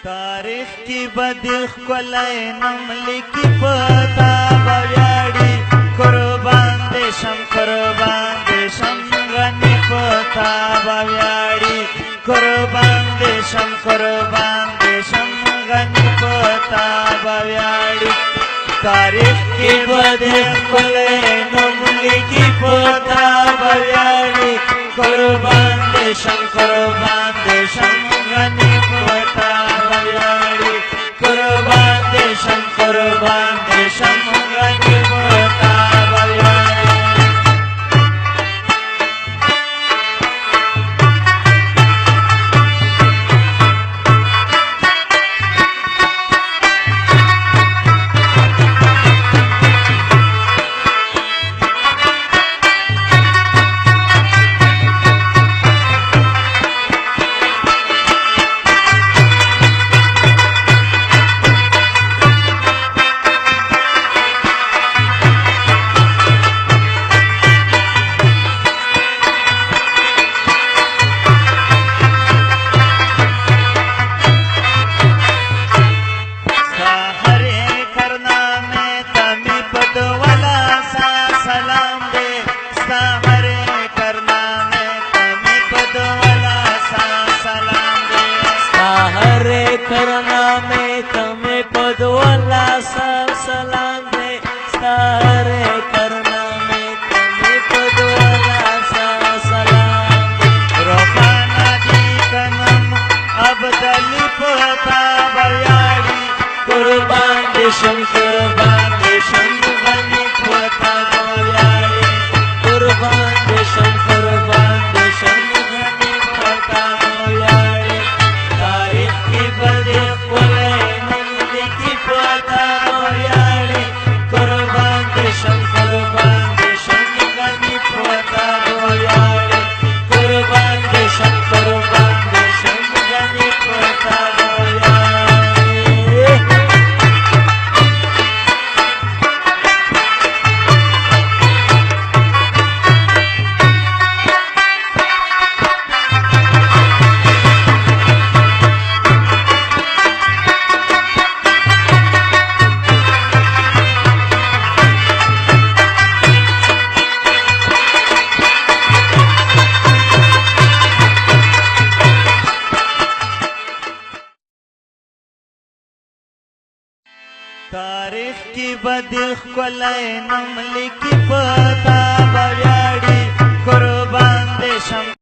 تاریخ کی بدخ کولای نم لیکی پتا بویاڑی قربان دیشم غنی پتا بویاڑی قربان دیشم غنی پتا بویاڑی تاریخ کی بدخ کولای نم لیکی پتا بویاڑی قربان دیشم غنی پتا قربان دیشم غنی پتا بویاڑی करना में तमें पदवाला सलाम दे सारे करना में तमें पदवाला सलाम दे रोमाना दी कनम अबदली पता बयाड़ी कुर्बान देशम गनी पता बयाड़ी कुर्बान देशम गनी पता बयाड़ी तारीख की बदे कोले नंदी की पता बयाड़ी कुर्बान देशम गनी पता बयाड़ी कुर्बान देशम गनी पता बयाड़ी तारीख की बदिख कोलाई नम लिखी पता बया